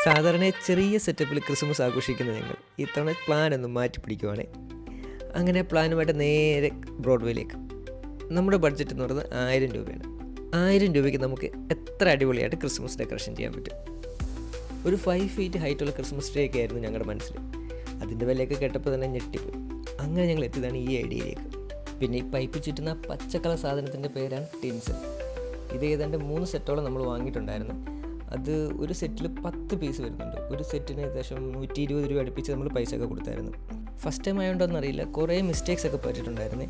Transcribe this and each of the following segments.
സാധാരണ ചെറിയ സെറ്റപ്പിൽ ക്രിസ്മസ് ആഘോഷിക്കുന്ന ഞങ്ങൾ ഇത്തവണ പ്ലാൻ ഒന്ന് മാറ്റി പിടിക്കുവാണ്. അങ്ങനെ പ്ലാനുമായിട്ട് നേരെ ബ്രോഡ്വേയിലേക്ക്. നമ്മുടെ ബഡ്ജറ്റ് എന്ന് പറയുന്നത് 1000 രൂപയാണ്. 1000 രൂപയ്ക്ക് നമുക്ക് എത്ര അടിപൊളിയായിട്ട് ക്രിസ്മസ് ഡെക്കറേഷൻ ചെയ്യാൻ പറ്റും. ഒരു 5 ഫീറ്റ് ഹൈറ്റുള്ള ക്രിസ്മസ് ട്രീ ഒക്കെ ആയിരുന്നു ഞങ്ങളുടെ മനസ്സിൽ. അതിൻ്റെ വിലയൊക്കെ കേട്ടപ്പോൾ തന്നെ ഞെട്ടിപ്പോയി. അങ്ങനെ ഞങ്ങൾ എത്തിയതാണ് ഈ ഐഡിയയിലേക്ക്. പിന്നെ ഈ പൈപ്പ് ചുറ്റുന്ന പച്ച കളർ സാധനത്തിൻ്റെ പേരാണ് ടിൻസൽ. ഇത് ഏതാണ്ട് 3 സെറ്റോളം നമ്മൾ വാങ്ങിയിട്ടുണ്ടായിരുന്നു. അത് ഒരു സെറ്റിൽ 10 പീസ് വരുന്നുണ്ട്. ഒരു സെറ്റിന് ഏകദേശം 120 രൂപ അടുപ്പിച്ച് നമ്മൾ പൈസ ഒക്കെ കൊടുത്തായിരുന്നു. ഫസ്റ്റ് ടൈം ആയതുകൊണ്ടൊന്നറിയില്ല, കുറേ മിസ്റ്റേക്സ് ഒക്കെ പറ്റിയിട്ടുണ്ടായിരുന്നു.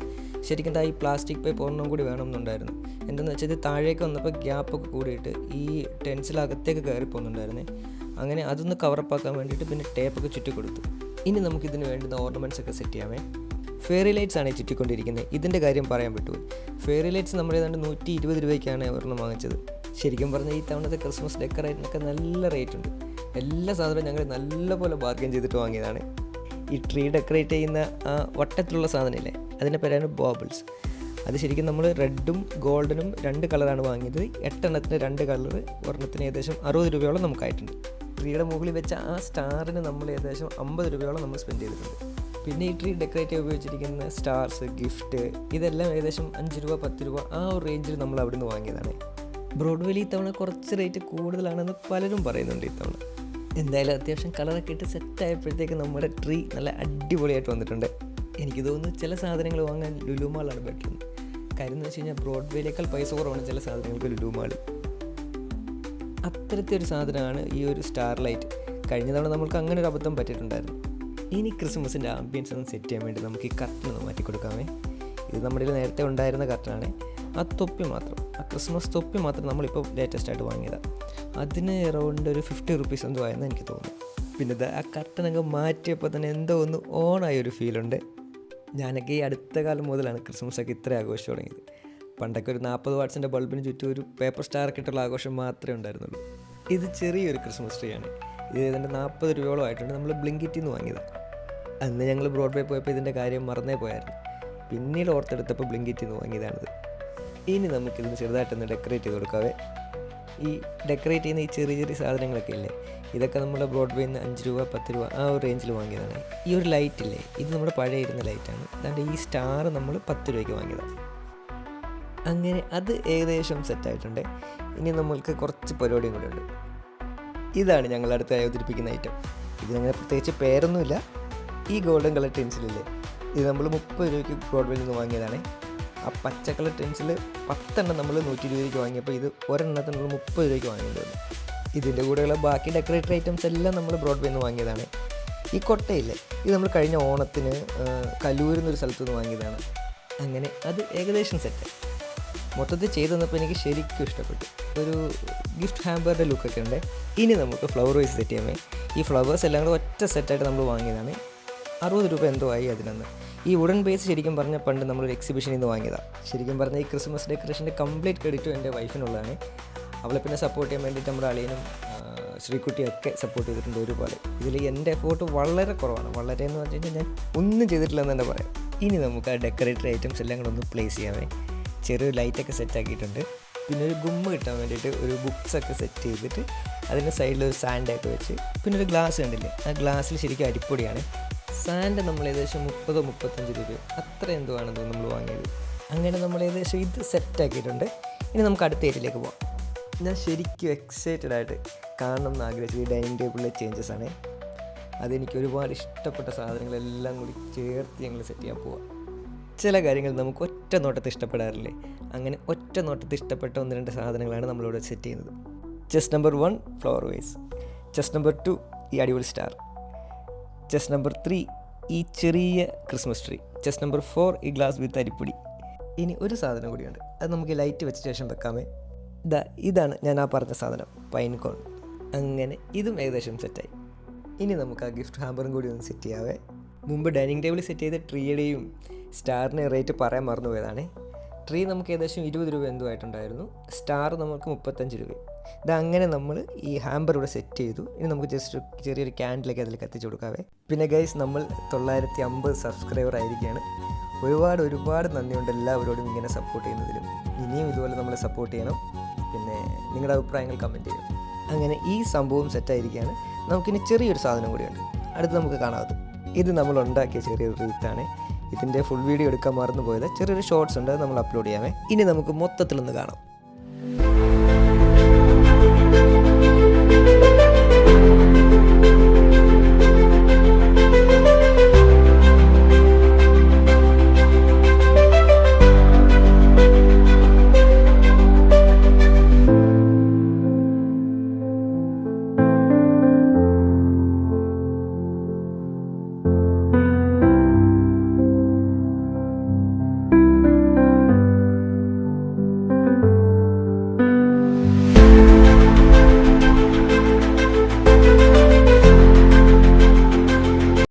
ശരിക്കും ഈ പ്ലാസ്റ്റിക് പൈപ്പ് ഒരെണ്ണം കൂടി വേണമെന്നുണ്ടായിരുന്നു. എന്താണെന്ന് വെച്ചാൽ ഇത് താഴേക്ക് വന്നപ്പോൾ ഗ്യാപ്പൊക്കെ കൂടിയിട്ട് ഈ ടെൻസിലകത്തേക്ക് കയറി പോകുന്നുണ്ടായിരുന്നു. അങ്ങനെ അതൊന്ന് കവറപ്പാക്കാൻ വേണ്ടിയിട്ട് പിന്നെ ടേപ്പൊക്കെ ചുറ്റി കൊടുത്തു. ഇനി നമുക്കിതിന് വേണ്ടുന്ന ഓർണമെൻറ്റ്സ് ഒക്കെ സെറ്റ് ചെയ്യാമേ. ഫെയറി ലൈറ്റ്സ് ആണ് ചുറ്റിക്കൊണ്ടിരിക്കുന്നത്. ഇതിൻ്റെ കാര്യം പറയാൻ പറ്റുമോ? ഫെയറി ലൈറ്റ്സ് നമ്മൾ ഏതാണ്ട് 120 രൂപയ്ക്കാണ് ഒരെണ്ണം വാങ്ങിച്ചത്. ശരിക്കും പറഞ്ഞാൽ ഈ തവണത്തെ ക്രിസ്മസ് ഡെക്കറേറ്റിനൊക്കെ നല്ല റേറ്റ് ഉണ്ട്. എല്ലാ സാധനവും ഞങ്ങൾ നല്ലപോലെ ബാർഗെയിൻ ചെയ്തിട്ട് വാങ്ങിയതാണ്. ഈ ട്രീ ഡെക്കറേറ്റ് ചെയ്യുന്ന ആ വട്ടത്തിലുള്ള സാധനമില്ലേ, അതിൻ്റെ പേരാണ് ബോബിൾസ്. അത് ശരിക്കും നമ്മൾ റെഡും ഗോൾഡനും 2 കളറാണ് വാങ്ങിയത്. 8 എണ്ണത്തിന് 2 കളർ, ഒരെണ്ണത്തിന് ഏകദേശം 60 രൂപയോളം നമുക്കായിട്ടുണ്ട്. ട്രീയുടെ മുകളിൽ വെച്ച ആ സ്റ്റാറിന് നമ്മൾ ഏകദേശം 50 രൂപയോളം നമ്മൾ സ്പെൻഡ് ചെയ്തിട്ടുണ്ട്. പിന്നെ ഈ ട്രീ ഡെക്കറേറ്റ് ഉപയോഗിച്ചിരിക്കുന്ന സ്റ്റാർസ്, ഗിഫ്റ്റ്, ഇതെല്ലാം ഏകദേശം 5 രൂപ 10 രൂപ ആ ഒരു റേഞ്ചിൽ നമ്മൾ അവിടെ നിന്ന് വാങ്ങിയതാണ്. ബ്രോഡ്വേയിൽ ഈ തവണ കുറച്ച് റേറ്റ് കൂടുതലാണെന്ന് പലരും പറയുന്നുണ്ട് ഈ തവണ. എന്തായാലും അത്യാവശ്യം കളറൊക്കെ ഇട്ട് സെറ്റായപ്പോഴത്തേക്ക് നമ്മുടെ ട്രീ നല്ല അടിപൊളിയായിട്ട് വന്നിട്ടുണ്ട്. എനിക്ക് തോന്നുന്നു ചില സാധനങ്ങൾ വാങ്ങാൻ ലുലു മാളാണ് ബെറ്റർ. കാര്യം എന്ന് വെച്ച് കഴിഞ്ഞാൽ ബ്രോഡ്വേയിലേക്കാൾ പൈസ കുറവാണ് ചില സാധനങ്ങൾക്ക് ലുലു മാൾ. അത്തരത്തിൽ ഒരു സാധനമാണ് ഈ ഒരു സ്റ്റാർ ലൈറ്റ്. കഴിഞ്ഞ തവണ നമുക്ക് അങ്ങനെ ഒരു അബദ്ധം പറ്റിയിട്ടുണ്ടായിരുന്നു. ഇനി ക്രിസ്മസിൻ്റെ ആംബിയൻസ് ഒന്ന് സെറ്റ് ചെയ്യാൻ വേണ്ടി നമുക്ക് ഈ കർട്ടൻ ഒന്ന് മാറ്റി കൊടുക്കാമേ. ഇത് നമ്മുടെ നേരത്തെ ഉണ്ടായിരുന്ന കർട്ടനാണ്. ആ തൊപ്പി മാത്രം, ആ ക്രിസ്മസ് തൊപ്പി മാത്രം നമ്മളിപ്പോൾ ലേറ്റസ്റ്റായിട്ട് വാങ്ങിയതാണ്. അതിന് അറൗണ്ട് ഒരു 50 റുപ്പീസ് എന്തോ ആയെന്ന് എനിക്ക് തോന്നുന്നു. പിന്നെ ആ കർട്ടനൊക്കെ മാറ്റിയപ്പോൾ തന്നെ എന്തോ ഒന്ന് ഓണായൊരു ഫീലുണ്ട്. ഞാനൊക്കെ ഈ അടുത്ത കാലം മുതലാണ് ക്രിസ്മസൊക്കെ ഇത്ര ആഘോഷിച്ച് തുടങ്ങിയത്. പണ്ടൊക്കെ ഒരു 40 വാട്ട്സിൻ്റെ ബൾബിന് ചുറ്റും ഒരു പേപ്പർ സ്റ്റാറൊക്കെ ഇട്ടുള്ള ആഘോഷം മാത്രമേ ഉണ്ടായിരുന്നുള്ളൂ. ഇത് ചെറിയൊരു ക്രിസ്മസ് ട്രീ ആണ്. ഇത് ഏതാണ്ട് 40 രൂപയോളം ആയിട്ടുണ്ട്. നമ്മൾ ബ്ലിങ്കിറ്റിൽ നിന്ന് വാങ്ങിയതാണ്. അന്ന് ഞങ്ങൾ ബ്രോഡ്വേ പോയപ്പോൾ ഇതിൻ്റെ കാര്യം മറന്നേ പോയായിരുന്നു. പിന്നീട് ഓർത്തെടുത്തപ്പോൾ ബ്ലിങ്കിറ്റിൽ നിന്ന് വാങ്ങിയതാണിത്. ഇനി നമുക്കിതിന് ചെറുതായിട്ടൊന്ന് ഡെക്കറേറ്റ് ചെയ്ത് കൊടുക്കാവേ. ഈ ഡെക്കറേറ്റ് ചെയ്യുന്ന ഈ ചെറിയ ചെറിയ സാധനങ്ങളൊക്കെ ഇല്ലേ, ഇതൊക്കെ നമ്മുടെ ബ്രോഡ്വേയിൽ നിന്ന് 5 രൂപ 10 രൂപ ആ ഒരു റേഞ്ചിൽ വാങ്ങിയതാണ്. ഈ ഒരു ലൈറ്റ് ഇല്ലേ, ഇത് നമ്മുടെ പഴയ ഇരുന്ന ലൈറ്റാണ്. അതുകൊണ്ട് ഈ സ്റ്റാർ നമ്മൾ 10 രൂപയ്ക്ക് വാങ്ങിയതാണ്. അങ്ങനെ അത് ഏകദേശം സെറ്റായിട്ടുണ്ട്. ഇനി നമ്മൾക്ക് കുറച്ച് പരിപാടിയും കൂടെ ഉണ്ട്. ഇതാണ് ഞങ്ങൾ അടുത്തായി അവതരിപ്പിക്കുന്ന ഐറ്റം. ഇതിനങ്ങനെ പ്രത്യേകിച്ച് പേരൊന്നുമില്ല. ഈ ഗോൾഡൻ കളർ ടെൻസിലില്ലേ, ഇത് നമ്മൾ 30 രൂപയ്ക്ക് ബ്രോഡ്വേയിൽ നിന്ന് വാങ്ങിയതാണ്. ആ പച്ച കളർ ടെൻസിൽ 10 എണ്ണം നമ്മൾ 120 രൂപയ്ക്ക് വാങ്ങിയപ്പോൾ ഇത് ഒരെണ്ണത്തിന് നമ്മൾ 30 രൂപയ്ക്ക് വാങ്ങിയിട്ടുണ്ട്. ഇതിൻ്റെ കൂടെയുള്ള ബാക്കി ഡെക്കറേറ്റർ ഐറ്റംസ് എല്ലാം നമ്മൾ ബ്രോഡ്വേയിൽ നിന്ന് വാങ്ങിയതാണ്. ഈ കൊട്ടയില്ലേ, ഇത് നമ്മൾ കഴിഞ്ഞ ഓണത്തിന് കലൂരിൽ ഒരു സ്ഥലത്ത് നിന്ന് വാങ്ങിയതാണ്. അങ്ങനെ അത് ഏകദേശം സെറ്റ്. മൊത്തത്തിൽ ചെയ്തു തന്നപ്പോൾ എനിക്ക് ശരിക്കും ഇഷ്ടപ്പെട്ടു. ഒരു ഗിഫ്റ്റ് ഹാമ്പറിൻ്റെ ലുക്കൊക്കെ ഉണ്ട്. ഇനി നമുക്ക് ഫ്ലവർ വൈസ് സെറ്റ് ചെയ്യാമേ. ഈ ഫ്ലവേഴ്സ് എല്ലാം കൂടെ ഒറ്റ സെറ്റായിട്ട് നമ്മൾ വാങ്ങിയതാണ്. 60 രൂപ എന്തോ ആയി അതിനന്ന്. ഈ വുഡൻ ബേസ് ശരിക്കും പറഞ്ഞാൽ പണ്ട് നമ്മളൊരു എക്സിബിഷനിൽ നിന്ന് വാങ്ങിയതാണ്. ശരിക്കും പറഞ്ഞാൽ ഈ ക്രിസ്മസ് ഡെക്കറേഷൻ്റെ കംപ്ലീറ്റ് ക്രെഡിറ്റും എൻ്റെ വൈഫിനുള്ളതാണ്. അവളെ പിന്നെ സപ്പോർട്ട് ചെയ്യാൻ വേണ്ടിയിട്ട് നമ്മുടെ അളിയനും ശ്രീകുട്ടിയൊക്കെ സപ്പോർട്ട് ചെയ്തിട്ടുണ്ട് ഒരുപാട്. ഇതിൽ എൻ്റെ എഫോർട്ട് വളരെ കുറവാണ്. വളരെ എന്ന് പറഞ്ഞു കഴിഞ്ഞാൽ ഞാൻ ഒന്നും ചെയ്തിട്ടില്ലെന്ന് തന്നെ പറയാം. ഇനി നമുക്ക് ആ ഡെക്കറേറ്റർ ഐറ്റംസ് എല്ലാം കൂടെ ഒന്ന് പ്ലേസ് ചെയ്യാമേ. ചെറിയ ലൈറ്റൊക്കെ സെറ്റാക്കിയിട്ടുണ്ട്. പിന്നെ ഒരു ഗുമ്മ കിട്ടാൻ വേണ്ടിയിട്ട് ഒരു ബുക്സൊക്കെ സെറ്റ് ചെയ്തിട്ട് അതിൻ്റെ സൈഡിലൊരു സാൻഡൊക്കെ വെച്ച്, പിന്നെ ഒരു ഗ്ലാസ് കണ്ടില്ലേ, ആ ഗ്ലാസ്സിൽ ശരിക്കും അരിപ്പൊടിയാണ്. സാൻഡ് നമ്മൾ ഏകദേശം 30-35 രൂപ അത്ര എന്തോ ആണെന്ന് നമ്മൾ വാങ്ങിയത്. അങ്ങനെ നമ്മൾ ഏകദേശം ഇത് സെറ്റാക്കിയിട്ടുണ്ട്. ഇനി നമുക്ക് അടുത്ത ഏരിയയിലേക്ക് പോകാം. ഞാൻ ശരിക്കും എക്സൈറ്റഡ് ആയിട്ട് കാണണം എന്ന് ആഗ്രഹിച്ചത് ഈ ഡൈനിങ് ടേബിളിലെ ചേഞ്ചസ് ആണ്. അതെനിക്ക് ഒരുപാട് ഇഷ്ടപ്പെട്ട സാധനങ്ങളെല്ലാം കൂടി ചേർത്ത് ഞങ്ങൾ സെറ്റ് ചെയ്യാൻ പോവാം. ചില കാര്യങ്ങൾ നമുക്ക് ഒറ്റ നോട്ടത്തിൽ ഇഷ്ടപ്പെടാറില്ലേ, അങ്ങനെ ഒറ്റ നോട്ടത്തിൽ ഇഷ്ടപ്പെട്ട 1-2 സാധനങ്ങളാണ് നമ്മളിവിടെ സെറ്റ് ചെയ്യുന്നത്. Chest number 1 flower vase, chest number 2 ഈ അടിപൊളി സ്റ്റാർ, ചെസ്റ്റ് നമ്പർ 3 ഈ ചെറിയ ക്രിസ്മസ് ട്രീ, ചെസ്റ്റ് നമ്പർ 4 ഈ ഗ്ലാസ് വിത്ത് അരിപ്പൊടി. ഇനി ഒരു സാധനം കൂടിയുണ്ട്, അത് നമുക്ക് ലൈറ്റ് വെച്ച ശേഷം വെക്കാമേ. ഇതാണ് ഞാൻ ആ പറഞ്ഞ സാധനം, പൈൻ കോൺ. അങ്ങനെ ഇതും ഏകദേശം സെറ്റായി. ഇനി നമുക്ക് ആ ഗിഫ്റ്റ് ഹാമ്പറും കൂടി ഒന്ന് സെറ്റ് ചെയ്യാവേ. മുമ്പ് ഡൈനിങ് ടേബിൾ സെറ്റ് ചെയ്ത ട്രീയുടെയും സ്റ്റാറിൻ്റെ റേറ്റ് പറയാൻ മറന്നുപോയതാണ്. ട്രീ നമുക്ക് ഏകദേശം 20 രൂപ എന്തോ ആയിട്ടുണ്ടായിരുന്നു. സ്റ്റാർ നമുക്ക് 35 രൂപ. അങ്ങനെ നമ്മൾ ഈ ഹാമ്പർ ഇവിടെ സെറ്റ് ചെയ്തു. ഇനി നമുക്ക് ജസ്റ്റ് ചെറിയൊരു ക്യാൻഡിലൊക്കെ അതിൽ കത്തിച്ച് കൊടുക്കാവേ. പിന്നെ ഗൈസ്, നമ്മൾ 950 സബ്സ്ക്രൈബർ ആയിരിക്കുകയാണ്. ഒരുപാട് നന്ദിയുണ്ട് എല്ലാവരോടും ഇങ്ങനെ സപ്പോർട്ട് ചെയ്യുന്നതിലും. ഇനിയും ഇതുപോലെ നമ്മളെ സപ്പോർട്ട് ചെയ്യണം. പിന്നെ നിങ്ങളുടെ അഭിപ്രായങ്ങൾ കമൻറ്റ് ചെയ്യണം. അങ്ങനെ ഈ സംഭവം സെറ്റായിരിക്കുകയാണ്. നമുക്കിനി ചെറിയൊരു സാധനം കൂടിയുണ്ട്, അടുത്ത് നമുക്ക് കാണാവത്. ഇത് നമ്മൾ ഉണ്ടാക്കിയ ചെറിയൊരു റീത്താണ്. ഇതിൻ്റെ ഫുൾ വീഡിയോ എടുക്കാൻ മറന്നു പോയത്. ചെറിയൊരു ഷോർട്സ് ഉണ്ട്, നമ്മൾ അപ്ലോഡ് ചെയ്യാമേ. ഇനി നമുക്ക് മൊത്തത്തിലൊന്ന് കാണാം.